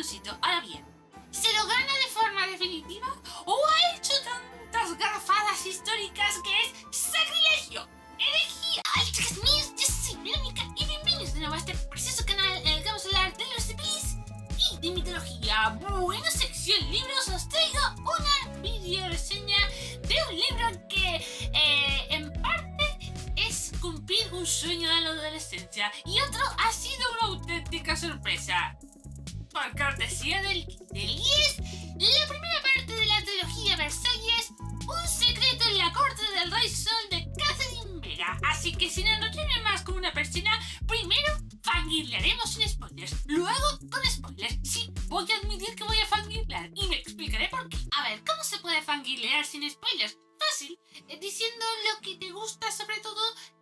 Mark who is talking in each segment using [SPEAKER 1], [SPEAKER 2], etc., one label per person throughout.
[SPEAKER 1] corazoncito. Ahora bien, ¿se lo gana de forma definitiva o ha hecho tantas garrafadas históricas que es sacrilegio, herejía? ¡Ay, chicas mías! Yo soy Verónica y bienvenidos de nuevo a este precioso canal en el que vamos a hablar de los CPIs y de mitología. Bueno, sección libros, os traigo una video reseña de un libro que en parte es cumplir un sueño de la adolescencia y otro ha sido una auténtica sorpresa. Por cortesía del Kindle, y es la primera parte de la trilogía Versalles, Un secreto en la corte del rey Sol de Catherine Vega. Así que sin enrollarme más como una persona, primero fangirlearemos sin spoilers, luego con spoilers. Sí, voy a admitir que voy a fangirlear y me explicaré por qué. A ver, ¿cómo se puede fangirlear sin spoilers? Fácil, diciendo lo que te gusta sobre todo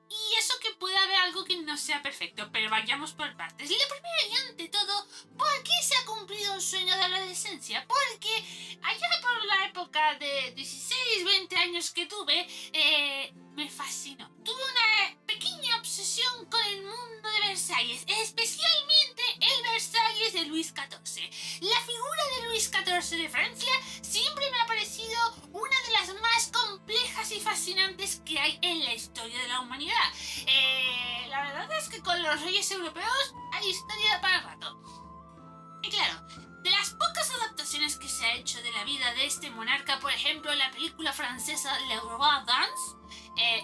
[SPEAKER 1] y eso que puede haber algo que no sea perfecto, pero vayamos por partes. Lo primero y ante todo, ¿por qué se ha cumplido un sueño de la adolescencia? Porque allá por la época de 16, 20 años que tuve, me fascinó. Tuve una pequeña obsesión con el mundo de Versalles, especialmente el Versalles de Luis XIV. La figura de Luis XIV de Francia siempre me ha parecido una de las más complejas y fascinantes que hay en la historia de la humanidad. La verdad es que con los reyes europeos hay historia para rato. Y claro, de las pocas adaptaciones que se ha hecho de la vida de este monarca, por ejemplo, la película francesa Le Roi Danse,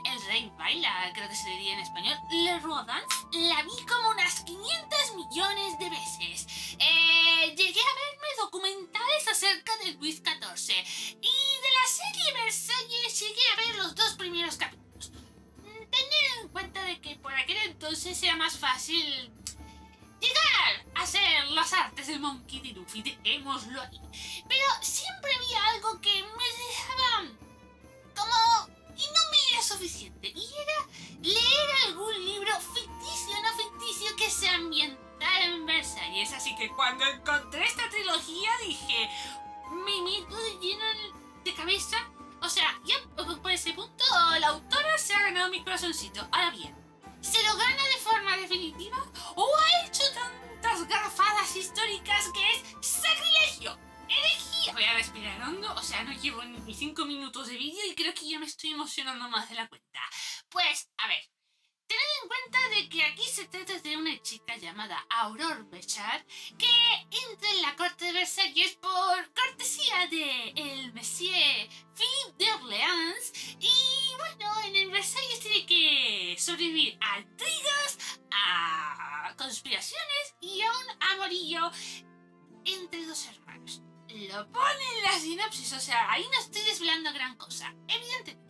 [SPEAKER 1] El Rey Baila, creo que se diría en español, Le Roi Danse, la vi como unas 500 millones de veces. Llegué a verme documentales acerca de Luis XIV y de la serie Versalles llegué a ver los 2 primeros capítulos. Tener en cuenta de que por aquel entonces era más fácil llegar a hacer las artes del Monkey D. Luffy, dejémoslo ahí. Pero siempre había algo que me dejaba como y no me era suficiente, y era leer algún libro ficticio, no ficticio, que se ambientara en Versalles. Así que cuando encontré esta trilogía dije, me meto de lleno de cabeza. O sea, ya por ese punto la autora se ha ganado mi corazoncito. Ahora bien, ¿se lo gana de forma definitiva o ha hecho tantas garrafadas históricas que es sacrilegio, herejía? Voy a respirar hondo, o sea, no llevo ni 5 minutos de vídeo y creo que ya me estoy emocionando más de la cuenta. Pues, a ver, tened en cuenta de que aquí se trata de una chica llamada Aurore Béchard que entra en la corte de Versalles por cortesía de el Monsieur Philippe de Orleans y bueno, en el Versalles tiene que sobrevivir a intrigas, a conspiraciones y a un amorillo entre 2 hermanos. Lo pone en la sinopsis, o sea, ahí no estoy desvelando gran cosa, evidentemente.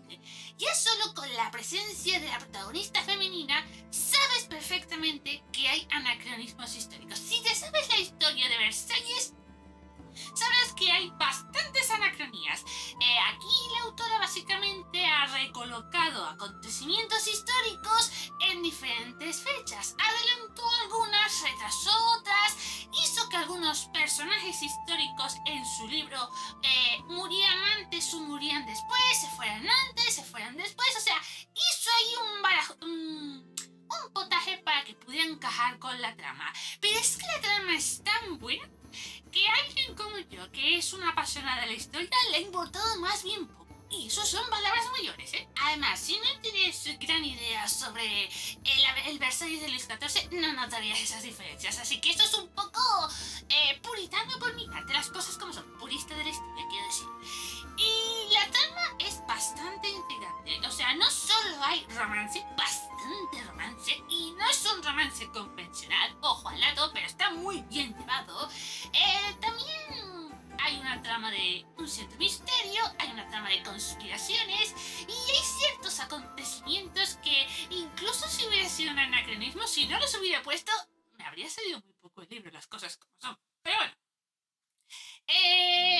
[SPEAKER 1] Ya solo con la presencia de la protagonista femenina sabes perfectamente que hay anacronismos históricos. Si te sabes la historia de Versalles, sabrás que hay bastantes anacronías. Aquí la autora básicamente ha recolocado acontecimientos históricos en diferentes fechas. Adelantó algunas, retrasó otras, hizo que algunos personajes históricos en su libro murieran antes o murieran después, se fueran antes, se fueran después. O sea, hizo ahí un potaje para que pudiera encajar con la trama. Pero es que la trama es tan buena que alguien como yo, que es una apasionada de la historia, le ha importado más bien poco. Y eso son palabras mayores, ¿eh? Además, si no tienes gran idea sobre el Versalles de Luis XIV, no notarías esas diferencias. Así que esto es un poco puritano por mi parte, las cosas como son, purista de la historia, quiero decir. Y la trama es bastante intrigante. O sea, no solo hay romance, bastante romance, y no es un romance convencional, ojo al lado, pero está muy bien llevado. También hay una trama de un cierto misterio, hay una trama de conspiraciones y hay ciertos acontecimientos que incluso si hubiera sido un anacronismo, si no los hubiera puesto, me habría salido muy poco el libro, las cosas como son. Pero bueno,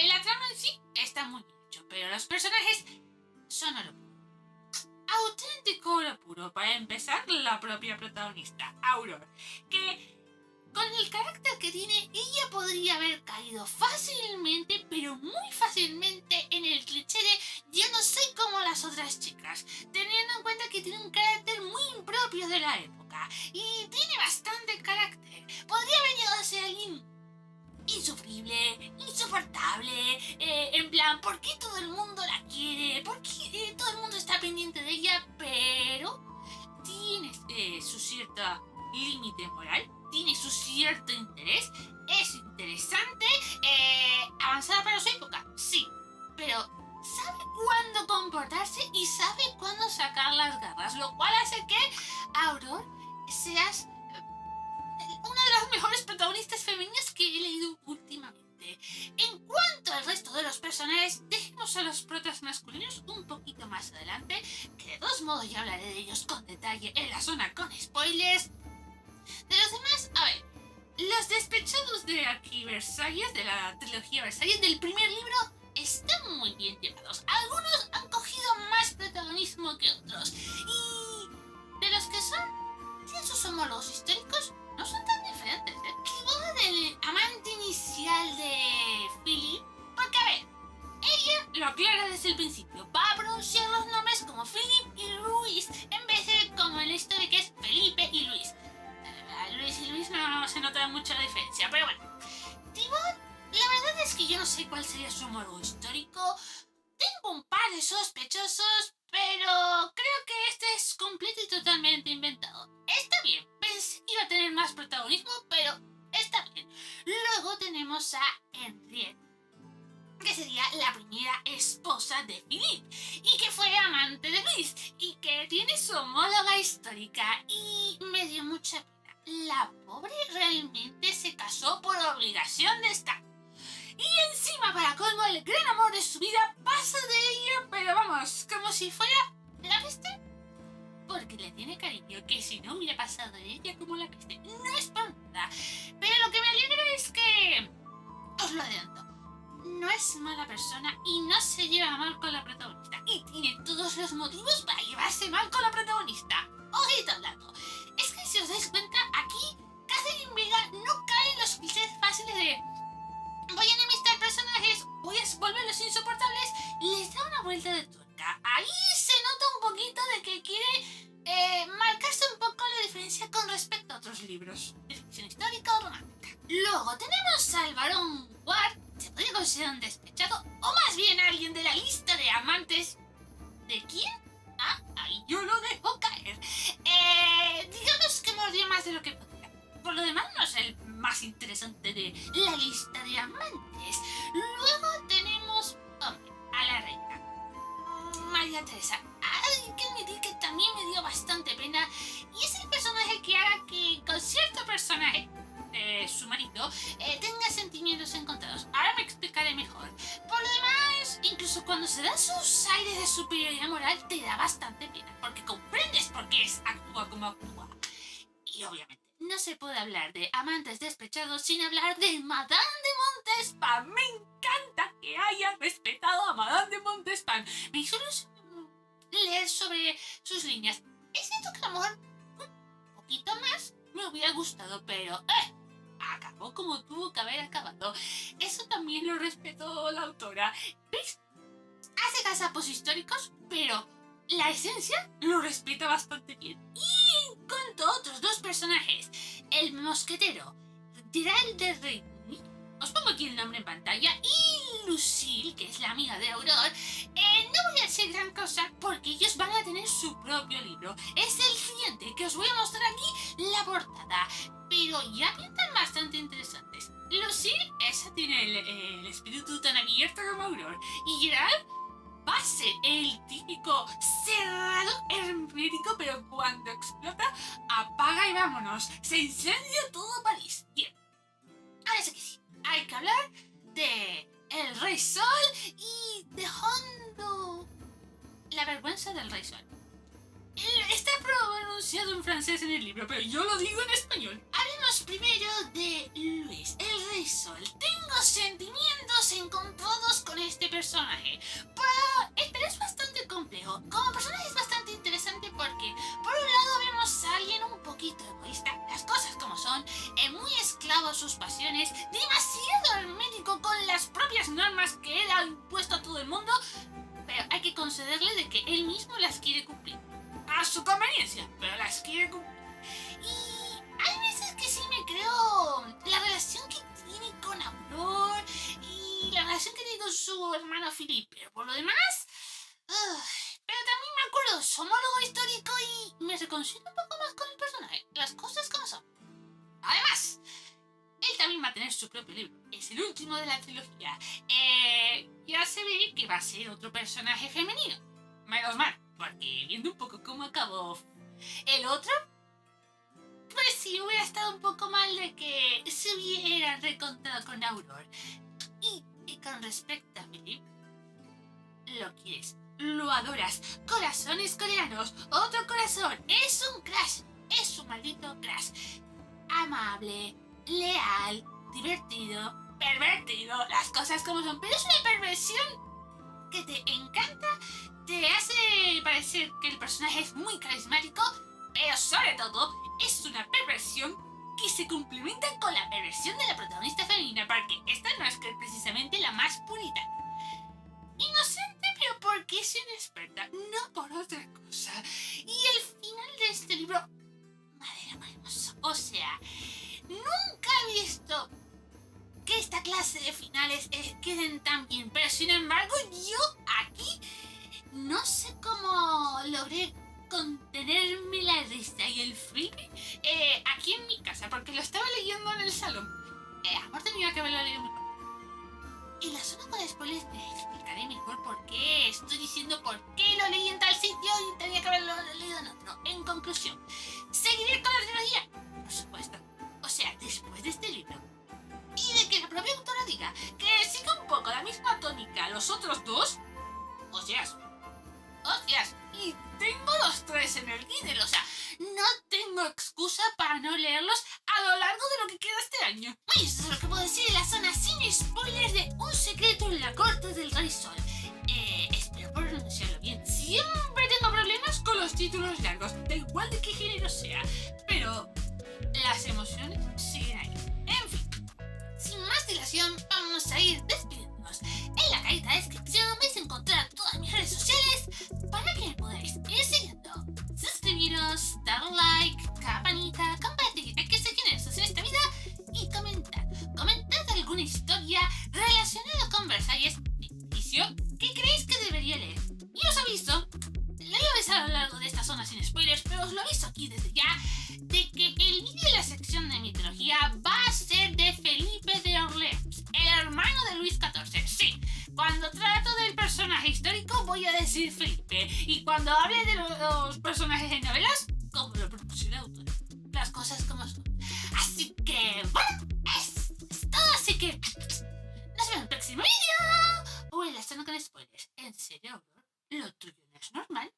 [SPEAKER 1] la trama en sí está muy bien hecho, pero los personajes son oro puro. Auténtico oro puro. Para empezar, la propia protagonista, Aurore, que con el carácter que tiene, ella podría haber caído fácilmente, pero muy fácilmente, en el cliché de yo no soy como las otras chicas, teniendo en cuenta que tiene un carácter muy impropio de la época y tiene bastante carácter. Podría haber llegado a ser alguien insufrible, insoportable, en plan, ¿por qué todo el mundo la quiere? ¿Por qué todo el mundo está pendiente de ella? Pero tiene su cierto límite moral, tiene su cierto interés, es interesante, avanzada para su época, sí, pero sabe cuándo comportarse y sabe cuándo sacar las garras, lo cual hace que Auror seas una de las mejores protagonistas femeninas que he leído últimamente. En cuanto al resto de los personajes, dejemos a los protas masculinos un poquito más adelante, que de todos modos ya hablaré de ellos con detalle en la zona con spoilers. De los demás, a ver, los despechados de aquí Versalles, de la trilogía Versalles, del primer libro, están muy bien llevados. Algunos han cogido más protagonismo que otros. Y de los que tienen sus homólogos históricos, no son tan diferentes, ¿eh? Tipo del amante inicial de Philip, porque a ver, ella lo aclara desde el principio, va a pronunciar los nombres como Philip y Luis, en vez de como en la historia que es Felipe y Luis. Luis y Luis no se nota mucho la diferencia, pero bueno. Tibot, la verdad es que yo no sé cuál sería su homólogo histórico. Tengo un par de sospechosos, pero creo que este es completo y totalmente inventado. Está bien, pensé que iba a tener más protagonismo, pero está bien. Luego tenemos a Henriette, que sería la primera esposa de Philip, y que fue amante de Luis, y que tiene su homóloga histórica, y me dio mucha pena. La pobre realmente se casó por obligación de Estado. Y encima, para colmo, el gran amor de su vida pasa de ella, pero vamos, como si fuera la peste. Porque le tiene cariño, que si no hubiera pasado de ella como la peste. No es por nada. Pero lo que me alegra es que, os lo adelanto, no es mala persona y no se lleva mal con la protagonista. Y tiene todos los motivos para llevarse mal con la protagonista. Ojito al dato. Es que si os dais cuenta, aquí Catherine Vega no cae en los clichés fáciles de voy a enemistar personajes, voy a volverlos insoportables, les da una vuelta de tuerca. Ahí se nota un poquito de que quiere marcarse un poco la diferencia con respecto a otros libros de ficción histórica o romántica. Luego tenemos al Barón Ward, se puede considerar un despechado, o más bien alguien de la lista de amantes. ¿De quién? Ah, ahí yo lo dejo caer. Digamos que mordió más de lo que podía. Por lo demás no es el más interesante de la lista de amantes. Luego tenemos, hombre, a la reina María Teresa. Hay que admitir que también me dio bastante pena, y es el personaje que haga que con cierto personaje, su marido, tenga sentimientos encontrados. Ahora me explicaré mejor. Por lo demás, incluso cuando se dan sus aires de superioridad moral, te da bastante pena, porque comprendes por qué actúa como actúa. Y obviamente no se puede hablar de amantes despechados sin hablar de Madame de Montespan. Me encanta que haya respetado a Madame de Montespan. Me hizo leer sobre sus líneas. Es cierto que a lo mejor un poquito más me hubiera gustado, pero acabó como tuvo que haber acabado. Eso también lo respetó la autora. ¿Ves? Hace gazapos históricos, pero la esencia lo respeta bastante bien. Y en cuanto a otros dos personajes, el mosquetero Gerald de Rey, os pongo aquí el nombre en pantalla, y Lucille, que es la amiga de Auror, no voy a decir gran cosa porque ellos van a tener su propio libro. Es el siguiente que os voy a mostrar aquí, la portada, pero ya pintan bastante interesantes. Lucille, esa tiene el espíritu tan abierto como Auror, y Gerald va a ser el típico cerrado hermético, pero cuando explota, apaga y vámonos. Se incendia todo París. Bien, ahora sí que sí, hay que hablar de El Rey Sol y dejando la vergüenza del Rey Sol. Está pronunciado en francés en el libro, pero yo lo digo en español. Hablemos primero de Luis, el Rey Sol. Tengo sentimientos encontrados con este personaje, pero es bastante complejo. Como personaje es bastante interesante porque, por un lado, vemos a alguien un poquito egoísta, las cosas como son, muy esclavo a sus pasiones, demasiado hermético con las propias normas que él ha impuesto a todo el mundo, pero hay que concederle de que él mismo las quiere cumplir. A su conveniencia, pero las quiere cumplir. Y hay veces que sí me creo la relación que tiene con Auror. siendo su hermano Felipe. Pero por lo demás... pero también me acuerdo de su homólogo histórico y me reconcilio un poco más con el personaje. Las cosas como son. Además, él también va a tener su propio libro. Es el último de la trilogía. Ya se ve que va a ser otro personaje femenino. Menos mal, porque viendo un poco cómo acabó el otro, pues sí hubiera estado un poco mal de que se hubiera reencontrado con Aurora. Y con respecto a Philip, lo quieres, lo adoras. Corazones coreanos, otro corazón. Es un crush, es un maldito crush. Amable, leal, divertido, pervertido, las cosas como son. Pero es una perversión que te encanta, te hace parecer que el personaje es muy carismático, pero sobre todo es una perversión que se complementa con la perversión de la protagonista femenina, porque esta no es precisamente la más purita. Inocente, pero porque es inexperta, no por otra cosa. Y el final de este libro, madera hermoso. O sea, nunca he visto que esta clase de finales queden tan bien, pero sin embargo yo aquí no sé cómo logré contenerme la risa y el frío aquí en mi casa, porque lo estaba leyendo en el salón. Amor, tenía que haberlo leído mejor. En la zona con spoilers te explicaré mejor por qué estoy diciendo por qué lo leí en tal sitio y tenía que haberlo leído en otro. En conclusión, ¿seguiré con la trilogía? Por supuesto. O sea, después de este libro y de que la propia autora diga que siga un poco la misma tónica a los otros dos, hostias, y tengo los tres en el Kindle, o sea, no tengo excusa para no leerlos a lo largo de lo que queda este año. Y eso es lo que puedo decir en la zona sin spoilers de Un secreto en la corte del Rey Sol. Espero pronunciarlo bien. Siempre tengo problemas con los títulos largos, da igual de qué género sea, pero las emociones siguen ahí. En fin, sin más dilación, vamos a ir despidiéndonos. En la cajita de descripción vais a encontrar todas mis redes sociales para que me podáis ir siguiendo. Suscribiros, dar like, campanita, compartir, que se generosos en esta vida y comentar. Comentad alguna historia relacionada con Versalles ficticio que creéis que debería leer. Y os aviso, lo voy a avisar a lo largo de esta zona sin spoilers, pero os lo aviso aquí desde ya, de que el vídeo de la sección de mitología va a ser de Felipe de Orleans, el hermano de Luis XIV. Sí, cuando trato del personaje histórico voy a decir Felipe, y cuando hable de los personajes en novelas, como lo pronunció la autora. Las cosas como son. Así que, bueno, es todo, así que nos vemos en el próximo vídeo o en la zona con spoilers. En serio, Aurora, lo tuyo no es normal.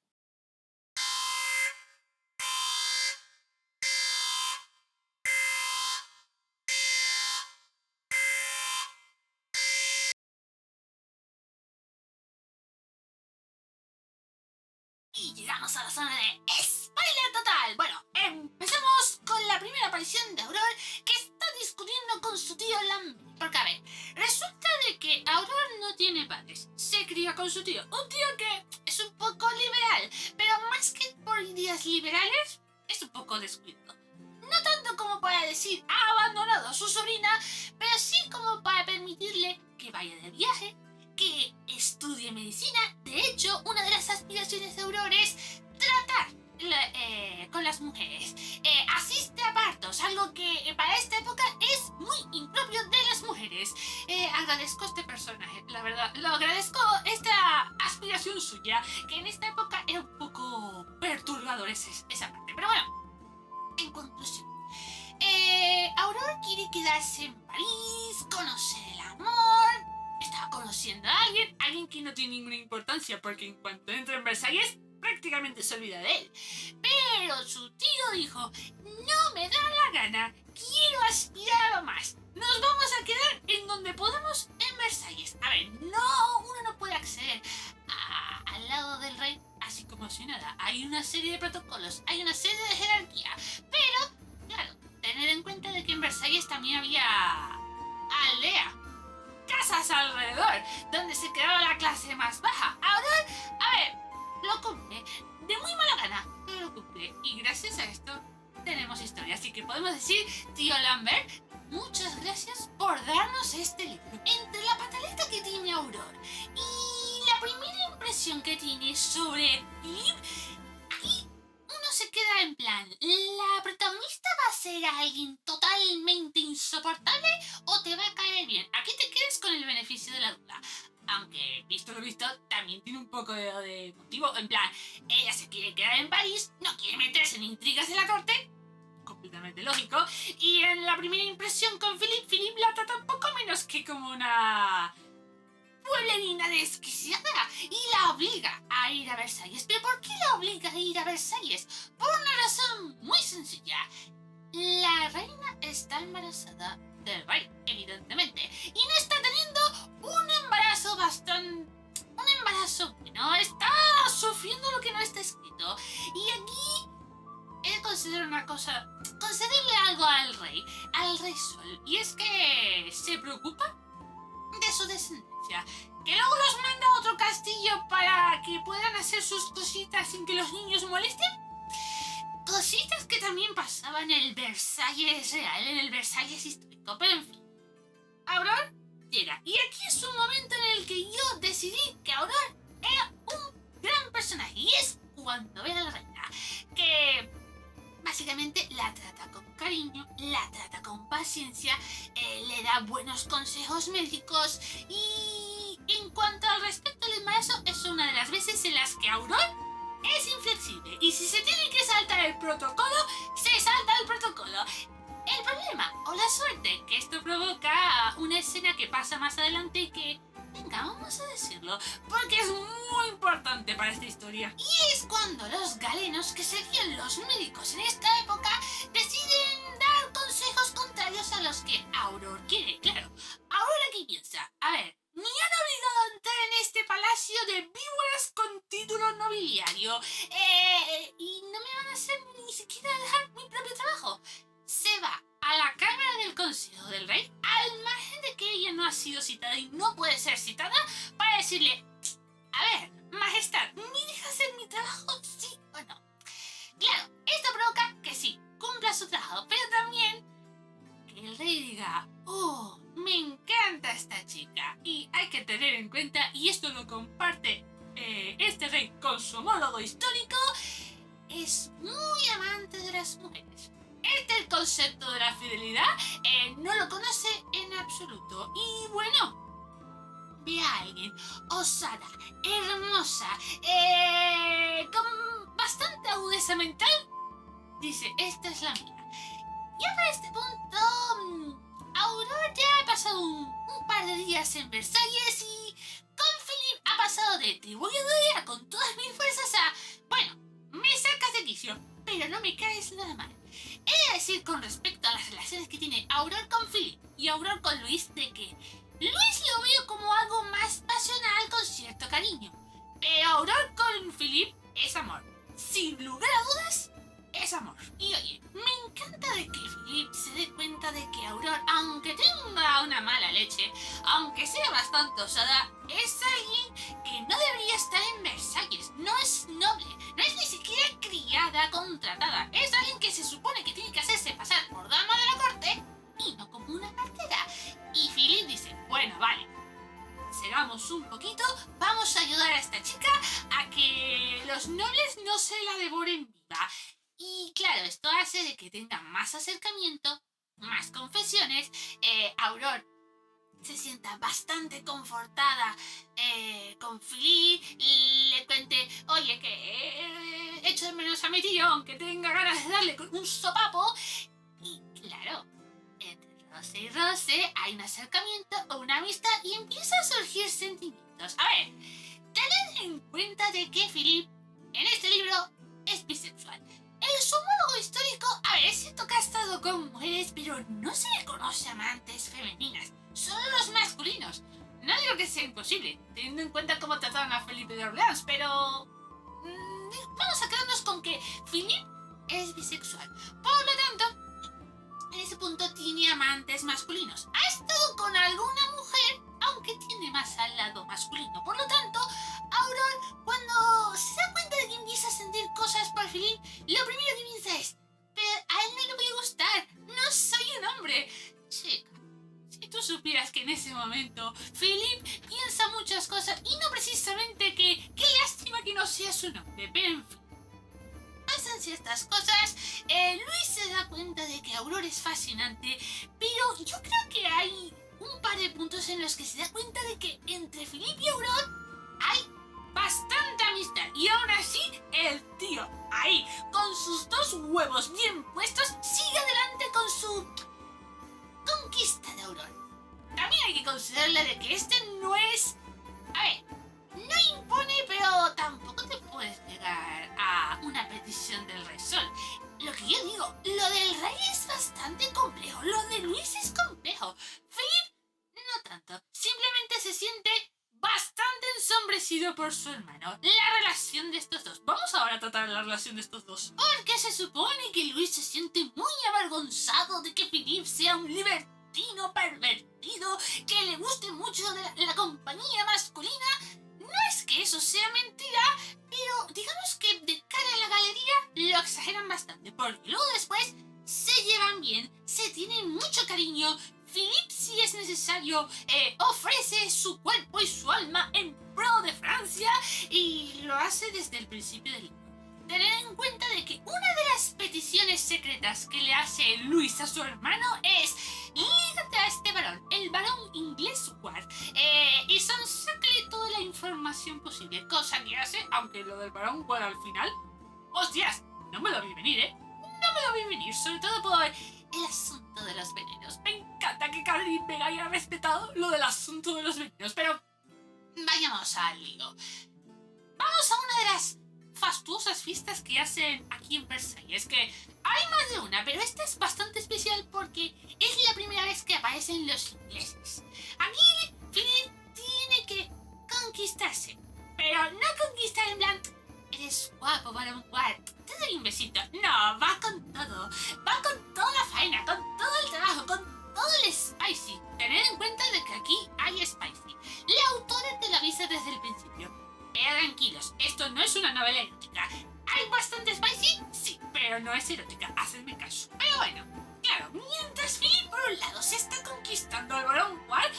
[SPEAKER 1] Y llegamos a la zona de spoiler total. Bueno, empecemos con la primera aparición de Aurora, que está discutiendo con su tío Lambert. Porque a ver, resulta de que Aurora no tiene padres, se cría con su tío, un tío que es un poco liberal, pero más que por ideas liberales, es un poco descuido. No tanto como para decir ha abandonado a su sobrina, pero sí como para permitirle que vaya de viaje, que estudie medicina. De hecho, una de las aspiraciones de Aurora es tratar con las mujeres. Asiste a partos, algo que para esta época es muy impropio de las mujeres. Agradezco este personaje, la verdad, lo agradezco, esta aspiración suya, que en esta época era un poco perturbador esa parte. Pero bueno, en conclusión, Aurora quiere quedarse en París, conocer el amor. Estaba conociendo a alguien que no tiene ninguna importancia, porque en cuanto entra en Versalles prácticamente se olvida de él. Pero su tío dijo, no me da la gana, quiero aspirar a más. Nos vamos a quedar en donde podamos en Versalles. A ver, uno no puede acceder al lado del rey así como si nada. Hay una serie de protocolos, hay una serie de jerarquía. Pero, claro, tener en cuenta de que en Versalles también había aldea, casas alrededor, donde se quedaba la clase más baja. Ahora, a ver, lo cumple, de muy mala gana, pero lo cumple. Y gracias a esto tenemos historia. Así que podemos decir, tío Lambert, muchas gracias por darnos este libro. Entre la pataleta duda que tiene Aurora y la primera impresión que tiene sobre Philip, aquí uno se queda en plan, ¿la protagonista va a ser alguien totalmente insoportable o te va a caer bien? Aquí te quedas con el beneficio de la duda. Aunque, visto lo visto, también tiene un poco de motivo. En plan, ella se quiere quedar en París, no quiere meterse en intrigas de la corte, completamente lógico. Y en la primera impresión con Philip la trata un poco menos que como una pueblerina desquiciada y la obliga a ir a Versalles. ¿Pero por qué la obliga a ir a Versalles? Por una razón muy sencilla. La reina está embarazada del rey, evidentemente, y no está teniendo un embarazo un embarazo que no está sufriendo lo que no está escrito. Y aquí él considera una cosa, concederle algo al rey Sol, y es que se preocupa de su descendencia, que luego los manda a otro castillo para que puedan hacer sus cositas sin que los niños molesten. Cositas que también pasaban en el Versalles real, en el Versalles histórico, pero en fin. Aurora llega, y aquí es un momento en el que yo decidí que Aurora era un gran personaje, y es cuando ve a la reina, que básicamente la trata con cariño, la trata con paciencia, le da buenos consejos médicos, y en cuanto al respecto al embarazo, es una de las veces en las que Aurora es inflexible, y si se tiene que saltar el protocolo, se salta el protocolo. El problema, o la suerte, que esto provoca una escena que pasa más adelante y que, venga, vamos a decirlo, porque es muy importante para esta historia. Y es cuando los galenos, que serían los médicos en esta época, deciden dar consejos contrarios a los que Aurora quiere. Claro, Aurora aquí piensa, a ver, me han obligado a entrar en este palacio de víboras con título nobiliario, y no me van a hacer ni siquiera dejar mi propio trabajo. Se va a la cámara del consejo del rey, al margen de que ella no ha sido citada y no puede ser citada, para decirle, a ver, majestad, ¿me deja hacer mi trabajo, sí o no? Claro, esto provoca que sí, cumpla su trabajo, pero también que el rey diga, oh, me encanta esta chica. Y hay que tener en cuenta, y esto lo comparte este rey con su homólogo histórico, es muy amante de las mujeres. El concepto de la fidelidad no lo conoce en absoluto. Y bueno, ve a alguien osada, hermosa, con bastante agudeza mental, dice, esta es la mía. Ya para este punto, Aurora ya ha pasado un par de días en Versalles, y con Philip ha pasado de te voy a odiar con todas mis fuerzas a, bueno, me sacas de quicio, pero no me caes nada mal. He de decir con respecto a las relaciones que tiene Aurora con Philip y Aurora con Luis, de que Luis lo veo como algo más pasional con cierto cariño, pero Aurora con Philip es amor. Sin lugar a dudas, es amor. Y oye, me encanta de que Philip se dé cuenta de que Aurora, aunque tenga una mala leche, aunque sea bastante osada, es alguien que no debería estar en Versalles. No es noble, no es ni siquiera criada, contratada. Es alguien que se supone que tiene que hacerse pasar por dama de la corte y no como una partera. Y Philip dice, bueno, vale, cegamos un poquito, vamos a ayudar a esta chica a que los nobles no se la devoren viva. Y claro, esto hace de que tenga más acercamiento, más confesiones. Aurora se sienta bastante confortada con Philip, y le cuente, oye, que echo de menos a mi tío, aunque tenga ganas de darle un sopapo. Y claro, entre roce y roce hay un acercamiento o una amistad y empieza a surgir sentimientos. A ver, tened en cuenta de que Philip en este libro es bisexual. Su homólogo histórico, a ver, es cierto que ha estado con mujeres, pero no se le conoce amantes femeninas, solo los masculinos. No digo que sea imposible, teniendo en cuenta cómo trataron a Felipe de Orleans, pero vamos a quedarnos con que Philip es bisexual. Por lo tanto, en ese punto tiene amantes masculinos. Ha estado con alguna mujer, aunque tiene más al lado masculino. Por lo tanto, Aurora, cuando se da cuenta de que empieza a sentir cosas por Philip, lo primero que piensa es, pero a él no le voy a gustar, no soy un hombre. Chica, si tú supieras que en ese momento Philip piensa muchas cosas y no precisamente que qué lástima que no sea su nombre, pero en fin. Pasan ciertas cosas, Luis se da cuenta de que Aurora es fascinante, pero yo creo que hay un par de puntos en los que se da cuenta de que entre Philip y Aurora hay bastante amistad. Y aún así, el tío ahí, con sus dos huevos bien puestos, sigue adelante con su conquista de Aurora. También hay que considerarle de que este no es... A ver, no impone, pero tampoco te puedes negar a una petición del Rey Sol. Lo que yo digo, lo del Rey es bastante complejo, lo de Luis es complejo. Philip, no tanto. Simplemente se siente bastante ensombrecido por su hermano. La relación de estos dos. Vamos ahora a tratar la relación de estos dos. Porque se supone que Luis se siente muy avergonzado de que Philip sea un libertino pervertido, que le guste mucho de la compañía masculina. No es que eso sea mentira, pero digamos que de cara a la galería lo exageran bastante, porque luego después se llevan bien, se tienen mucho cariño. Philip, si es necesario, ofrece su cuerpo y su alma en pro de Francia y lo hace desde el principio del libro. Tened en cuenta de que una de las peticiones secretas que le hace Luis a su hermano es: lígate a este varón, el varón inglés Ward, y sácale toda la información posible, cosa que hace, aunque lo del varón Ward al final, hostias, no me lo vi venir, no me lo vi venir, sobre todo por el asunto de los venenos. Me encanta que Catherine Vega haya respetado lo del asunto de los venenos, pero vayamos al lío. Vamos a una de las fastuosas fiestas que hacen aquí en Versalles, que hay más de una, pero esta es bastante especial porque es la primera vez que aparecen los ingleses. Aquí Philip tiene que conquistarse, pero no conquistar en plan eres guapo, varón Ward, te doy un besito. No, va con todo, va con toda la faena, con todo el trabajo, con todo el spicy. Tened en cuenta de que aquí hay spicy. La autora te lo avisa desde el principio. Pero tranquilos, esto no es una novela erótica. ¿Hay bastante spicy? Sí, pero no es erótica, hacedme caso. Pero bueno, claro, mientras Philip por un lado se está conquistando al varón Ward,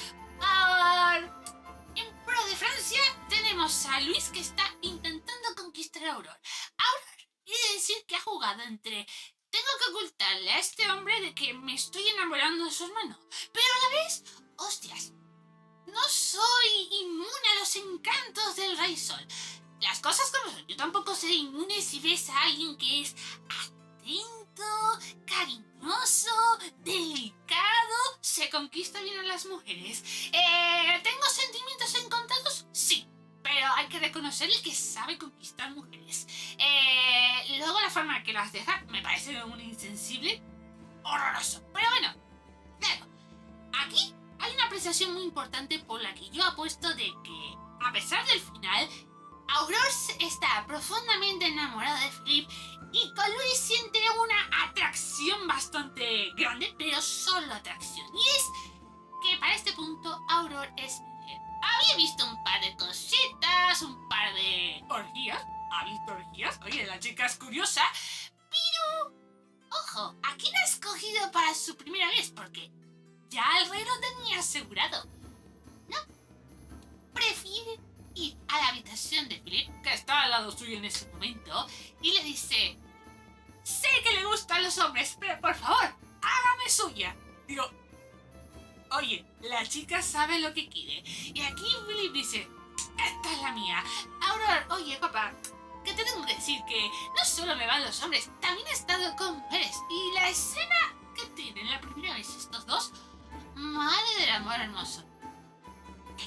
[SPEAKER 1] en pro de Francia tenemos a Luis que está intentando conquistar a Aurora. Aurora quiere decir que ha jugado entre tengo que ocultarle a este hombre de que me estoy enamorando de su hermano, pero a la vez, hostias, no soy inmune a los encantos del Rey Sol. Las cosas como son, yo tampoco seré inmune si ves a alguien que es atento, cariñoso, delicado, se conquista bien a las mujeres. ¿Tengo sentimientos encontrados? Sí, pero hay que reconocerle que sabe conquistar mujeres. Luego la forma que las deja me parece un insensible horroroso. Pero bueno, claro, aquí hay una apreciación muy importante por la que yo apuesto de que, a pesar del final, Aurora está profundamente enamorada de Philip y con Luis siente una atracción bastante grande, pero solo atracción. Y es que para este punto Aurora es mujer. Había visto un par de cositas, un par de orgías. ¿Ha visto orgías? Oye, la chica es curiosa, pero ojo, ¿a quién ha escogido para su primera vez? Porque ya el rey lo tenía asegurado. No, prefiere ir a la habitación de Philip, que está al lado suyo en ese momento, y le dice: sé que le gustan los hombres, pero por favor, hágame suya. Digo, oye, la chica sabe lo que quiere. Y aquí Philip dice: esta es la mía. Aurora, oye papá, que te tengo que decir que no solo me van los hombres, también he estado con mujeres. Y la escena que tienen la primera vez estos dos, madre del amor hermoso.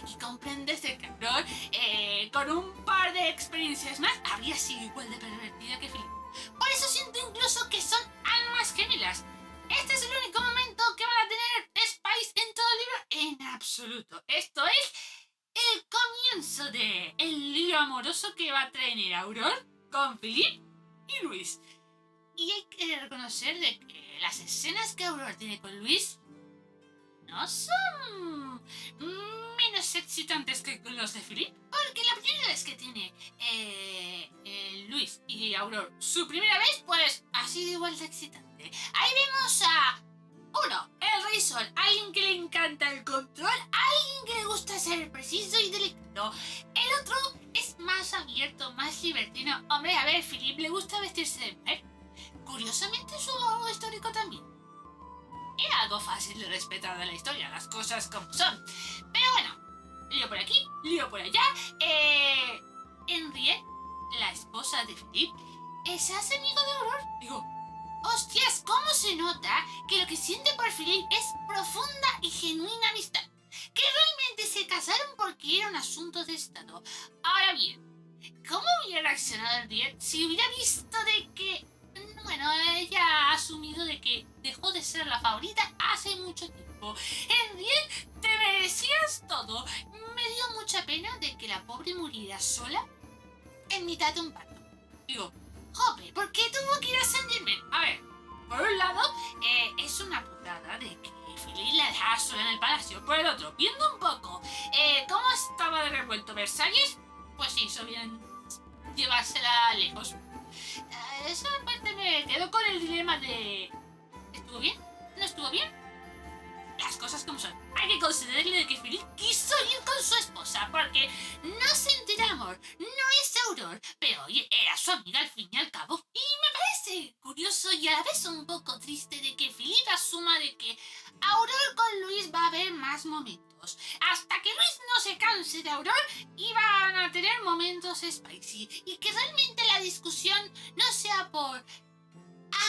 [SPEAKER 1] Aquí comprendes de que Aurora, con un par de experiencias más, habría sido igual de pervertida que Philip. Por eso siento incluso que son almas gemelas. Este es el único momento que van a tener Spice en todo el libro. En absoluto. Esto es el comienzo de el lío amoroso que va a tener Aurora con Philip y Luis. Y hay que reconocer de que las escenas que Aurora tiene con Luis no son menos excitantes que los de Philip, porque la primera vez que tiene Luis y Aurora su primera vez, pues ha sido igual de excitante. Ahí vemos a Uno, el Rey Sol, alguien que le encanta el control, alguien que le gusta ser preciso y delicado. El otro es más abierto, más libertino. Hombre, a ver, Philip le gusta vestirse de mujer. Curiosamente su lado histórico también. Era algo fácil de respetar de la historia, las cosas como son. Pero bueno, lío por aquí, lío por allá. Henriette, la esposa de Philip, se hace amigo de Aurore. Digo, hostias, ¿cómo se nota que lo que siente por Philip es profunda y genuina amistad? Que realmente se casaron porque era un asunto de estado. Ahora bien, ¿cómo hubiera reaccionado Henriette si hubiera visto de que... Bueno, ella ha asumido de que dejó de ser la favorita hace mucho tiempo. Henriette, te merecías todo. Me dio mucha pena de que la pobre muriera sola en mitad de un parto. Digo, joder, ¿por qué tuvo que ir a Saint Germain? A ver, por un lado, es una putada de que Philip la dejara sola en el palacio. Por el otro, viendo un poco cómo estaba de revuelto Versalles, pues se hizo bien llevársela lejos. Esa parte me quedo con el dilema de... ¿estuvo bien? ¿No estuvo bien? Las cosas como son. Hay que concederle de que Philip quiso ir con su esposa porque no sentirá amor, no es Aurore, pero oye, era su amiga al fin y al cabo. Y me parece curioso y a la vez un poco triste de que Philip asuma de que Aurore con Luis va a haber más momentos. Hasta que Luis no se canse de Aurore y van a tener momentos spicy. Y que realmente la discusión no sea por...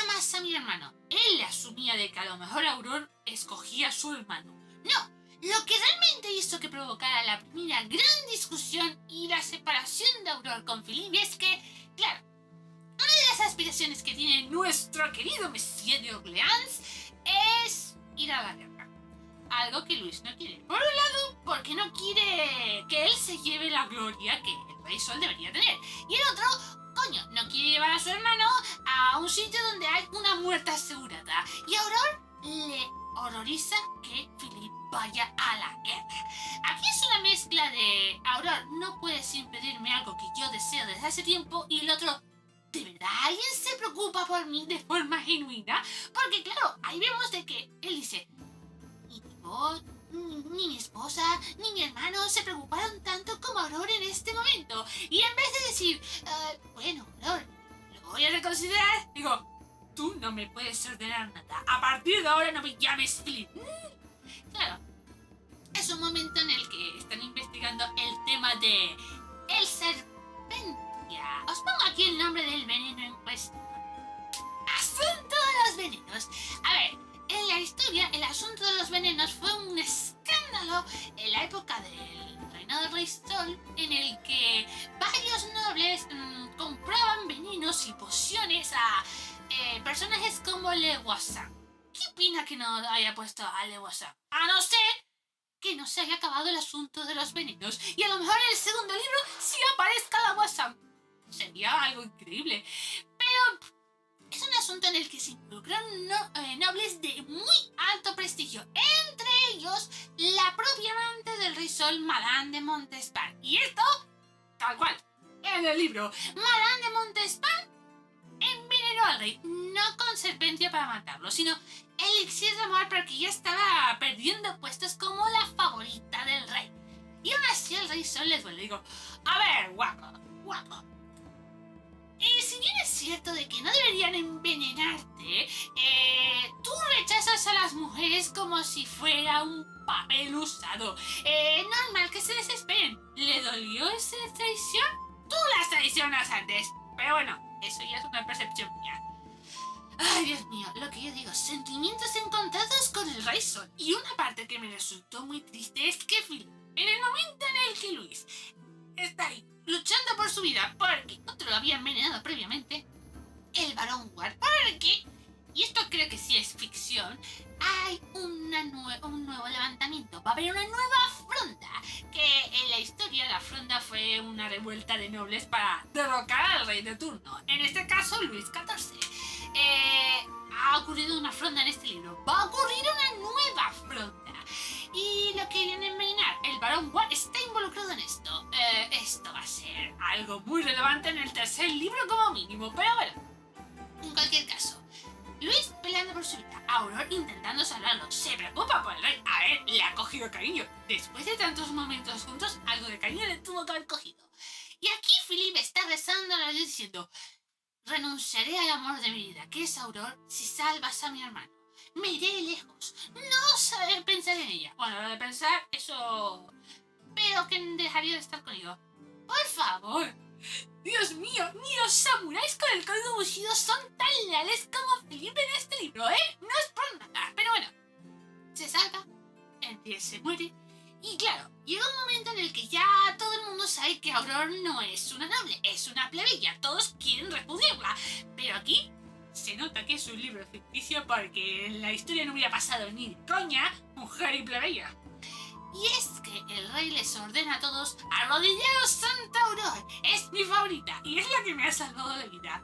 [SPEAKER 1] amas a mi hermano. Él le asumía de que a lo mejor Aurore escogía a su hermano. No, lo que realmente hizo que provocara la primera gran discusión y la separación de Aurore con Philip es que, claro, una de las aspiraciones que tiene nuestro querido Monsieur de Orleans es ir a la guerra. Algo que Luis no quiere. Por un lado, porque no quiere que él se lleve la gloria que el Rey Sol debería tener. Y el otro, coño, no quiere llevar a su hermano a un sitio donde hay una muerte asegurada. Y a Aurore le horroriza que Philip vaya a la guerra. Aquí es una mezcla de Aurore, no puedes impedirme algo que yo deseo desde hace tiempo, y el otro, ¿de verdad alguien se preocupa por mí de forma genuina? Porque claro, ahí vemos de que él dice, ni mi esposa, ni mi hermano se preocuparon tanto como Aurore en este momento. Y en vez de decir, bueno, Aurore, lo voy a reconsiderar, digo, tú no me puedes ordenar nada. A partir de ahora no me llames Philip. Claro, es un momento en el que están investigando el tema de el serpentia. Os pongo aquí el nombre del veneno en cuestión. Asunto de los venenos. A ver, en la historia, el asunto de los venenos fue un escándalo en la época del reinado del Rey Sol, en el que varios nobles compraban venenos y pociones a personajes como Le Voisin. ¿Qué opina que no haya puesto a Le Voisin? A no ser que no se haya acabado el asunto de los venenos y a lo mejor en el segundo libro sí aparezca Le Voisin. Sería algo increíble. Pero... es un asunto en el que se involucran nobles de muy alto prestigio, entre ellos la propia amante del Rey Sol, Madame de Montespan. Y esto, tal cual, en el libro, Madame de Montespan envenenó al rey, no con serpentia para matarlo, sino elixir de amor, porque ya estaba perdiendo puestos como la favorita del rey. Y aún así el Rey Sol les vuelve, digo, a ver, guapo. Si bien es cierto de que no deberían envenenarte, tú rechazas a las mujeres como si fuera un papel usado. Normal que se desesperen. ¿Le dolió esa traición? Tú las traicionas antes. Pero bueno, eso ya es una percepción mía. Ay, Dios mío, lo que yo digo, sentimientos encontrados con el Rey Sol. Y una parte que me resultó muy triste es que Philip, en el momento en el que Luis está ahí, luchando por su vida porque otro lo había envenenado previamente, el Barón Ward, porque, y esto creo que sí es ficción, hay un nuevo levantamiento, va a haber una nueva fronda, que en la historia la fronda fue una revuelta de nobles para derrocar al rey de turno, en este caso Luis XIV. Ha ocurrido una fronda en este libro, va a ocurrir una nueva fronda. Y lo que viene a envenenar, el Barón Ward está involucrado en esto. Esto va a ser algo muy relevante en el tercer libro como mínimo, pero bueno. En cualquier caso, Luis peleando por su vida, Auror intentando salvarlo. Se preocupa por el rey. A ver, le ha cogido cariño. Después de tantos momentos juntos, algo de cariño le tuvo que haber cogido. Y aquí Philip está rezando a la Dios diciendo: renunciaré al amor de mi vida, que es Auror, si salvas a mi hermano. Me iré lejos. No saber pensar en ella. Bueno, lo de pensar, eso... pero que dejaría de estar conmigo. Por favor. Dios mío, ni los samuráis con el código Bushido son tan leales como Felipe en este libro, ¿eh? No es por nada. Pero bueno, se salva, Entier se muere. Y claro, llega un momento en el que ya todo el mundo sabe que Auror no es una noble, es una plebeya. Todos quieren repudiarla. Pero aquí se nota que es un libro ficticio porque en la historia no hubiera pasado ni de coña mujer y plebeya. Y es que el rey les ordena a todos: arrodillaos, Santa Auror. Es mi favorita y es la que me ha salvado la vida.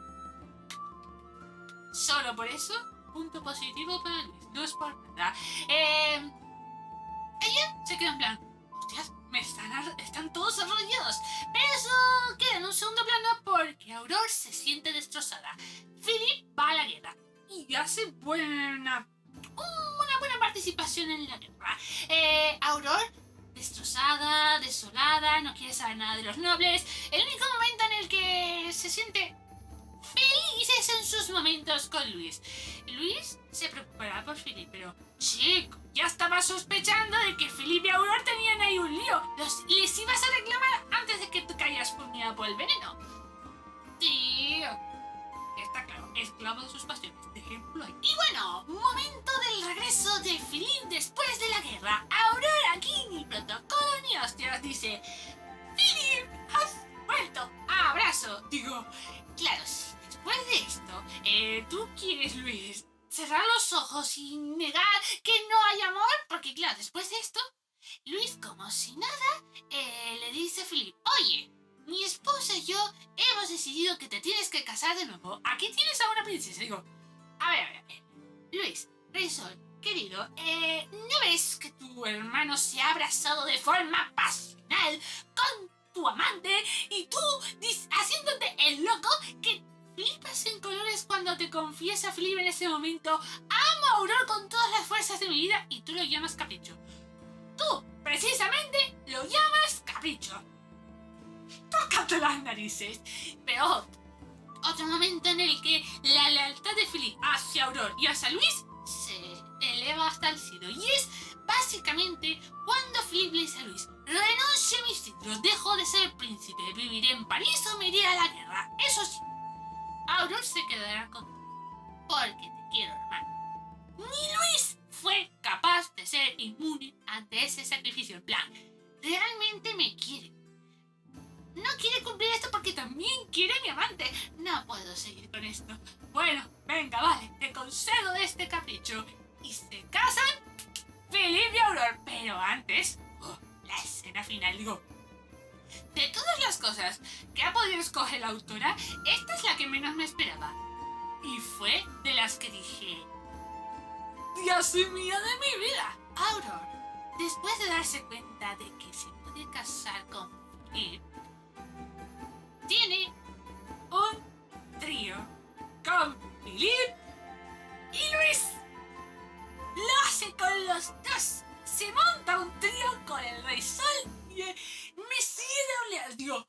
[SPEAKER 1] Solo por eso, punto positivo para Luis. No es por nada. Ella se queda en plan: hostias, están todos arrodillados. Pero eso queda en un segundo plano porque Auror se siente destrozada. Philip va a la guerra y hace una buena participación en la guerra. Auror, destrozada, desolada, no quiere saber nada de los nobles. El único momento en el que se siente feliz es en sus momentos con Luis. Luis se preocupará por Philip, pero chico, ya estaba sospechando de que Philip y Auror tenían ahí un lío. Les ibas a reclamar antes de que tú caías fulminado por el veneno. Tío, está claro, esclavo de sus pasiones. De ejemplo ahí. Y bueno, momento del regreso de Philip después de la guerra. Auror aquí ni protocolo ni hostias. Dice: Philip, has vuelto. Abrazo. Digo, claro, si después de esto, tú quieres, Luis, cerrar los ojos y negar que no hay amor, porque claro, después de esto, Luis, como si nada, le dice a Philip: oye, mi esposa y yo hemos decidido que te tienes que casar de nuevo. Aquí tienes a una princesa. Digo, a ver. Luis, Rey Sol, querido, ¿no ves que tu hermano se ha abrazado de forma pasional con tu amante y tú haciéndote el loco que flipas en colores cuando te confiesa Philip en ese momento: amo a Auror con todas las fuerzas de mi vida, y tú lo llamas capricho? Tú, precisamente, lo llamas capricho. Tócate las narices. Pero otro momento en el que la lealtad de Philip hacia Auror y hacia Luis se eleva hasta el cielo. Y es básicamente cuando Philip le dice a Luis: renuncio a mis títulos, dejo de ser príncipe, viviré en París o me iré a la guerra. Eso sí, Auror se quedará contigo, porque te quiero, hermano. Ni Luis fue capaz de ser inmune ante ese sacrificio. En plan, realmente me quiere. No quiere cumplir esto porque también quiere a mi amante. No puedo seguir con esto. Bueno, venga, vale, te concedo este capricho. Y se casan Philip y Auror. Pero antes, la escena final. Digo, de todas las cosas que ha podido escoger la autora, esta es la que menos me esperaba. Y fue de las que dije: Dios mío de mi vida. Auror, después de darse cuenta de que se puede casar con Philip, tiene un trío con Philip y Luis. Lo hace con los dos. Se monta un trío con el Rey Sol y Mesías de Oleas. Digo,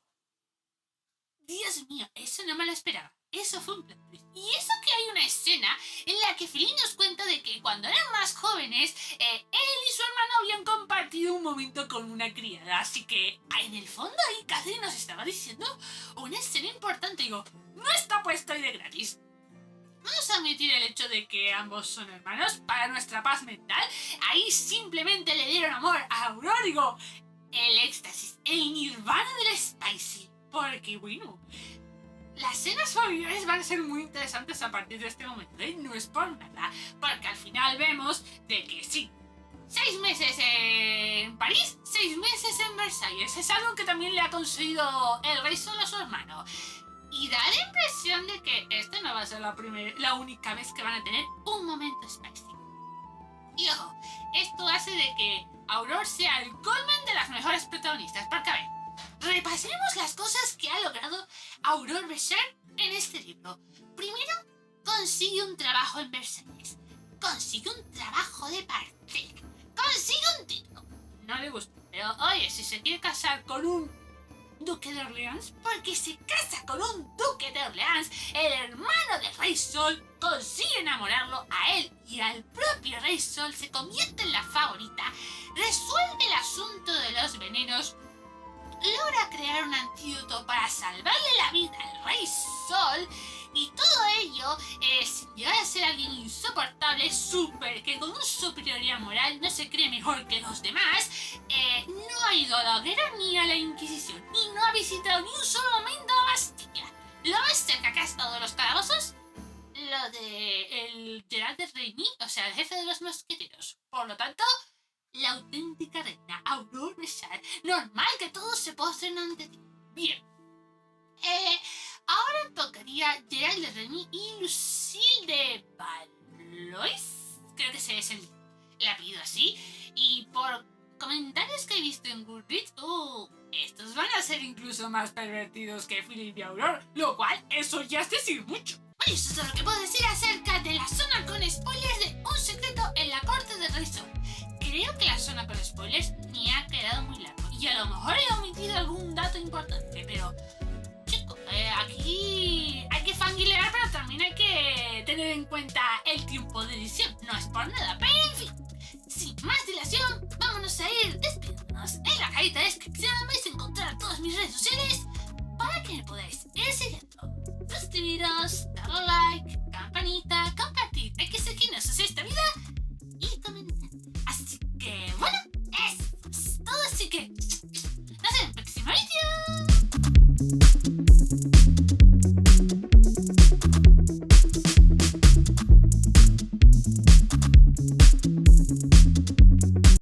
[SPEAKER 1] Dios mío, eso no me lo esperaba. Eso fue un plot twist. Y eso que hay una escena en la que Philip nos cuenta de que cuando eran más jóvenes, él y su hermano habían compartido un momento con una criada. Así que en el fondo ahí Catherine nos estaba diciendo una escena importante. Digo, no está puesto ahí de gratis. Vamos a admitir el hecho de que ambos son hermanos para nuestra paz mental. Ahí simplemente le dieron amor a Auror. Digo, el éxtasis, el nirvana del spicy. Porque bueno, las escenas familiares van a ser muy interesantes a partir de este momento, ¿eh? No es por nada, porque al final vemos de que sí, 6 meses en París, 6 meses en Versalles. Es algo que también le ha conseguido el Rey Sol a su hermano. Y da la impresión de que esta no va a ser la única vez que van a tener un momento spicy. Y ojo, esto hace de que Auror sea el culmen de las mejores protagonistas. Porque a ver, repasemos las cosas que ha logrado Auror Béchar en este libro. Primero, consigue un trabajo en Versalles. consigue un trabajo de partera, consigue un título. No le gusta, pero oye, si se quiere casar con un duque de Orleans, porque se casa con un duque de Orleans, el hermano del Rey Sol consigue enamorarlo a él y al propio Rey Sol, se convierte en la favorita, resuelve el asunto de los venenos, logra crear un antídoto para salvarle la vida al Rey Sol, y todo ello sin llegar a ser alguien insoportable, que con una superioridad moral no se cree mejor que los demás, no ha ido a la hoguera ni a la Inquisición, y no ha visitado ni un solo momento a Bastilla. Lo más cerca que ha estado de los calabozos, lo de el Gerald de Reyni, o sea, el jefe de los mosqueteros. Por lo tanto, la auténtica reina, Aurore Béchard. Normal que todos se postren ante ti. Bien. Ahora tocaría Gerald de Reyni y Lucille de Valois. Creo que ese es el apellido así. Y por comentarios que he visto en Goodreads, estos van a ser incluso más pervertidos que Philip y Aurore, lo cual eso ya es decir mucho. Bueno, eso es todo lo que puedo decir acerca de la zona con spoilers de Un secreto en la corte del Rey Sol. Creo que la zona con spoilers me ha quedado muy largo y a lo mejor he omitido algún dato importante, pero chicos, aquí hay que fangirlear, pero también hay que tener en cuenta el tiempo de edición. No es por nada, pero en fin, sin más dilación, vámonos a ir despidiéndonos. En la cajita de descripción vais a encontrar todas mis redes sociales para que me podáis ir siguiendo. Suscribiros, darle like, campanita, compartir, hay que seguirnos hacia esta vida y comentar. Así que bueno, eso es todo, así que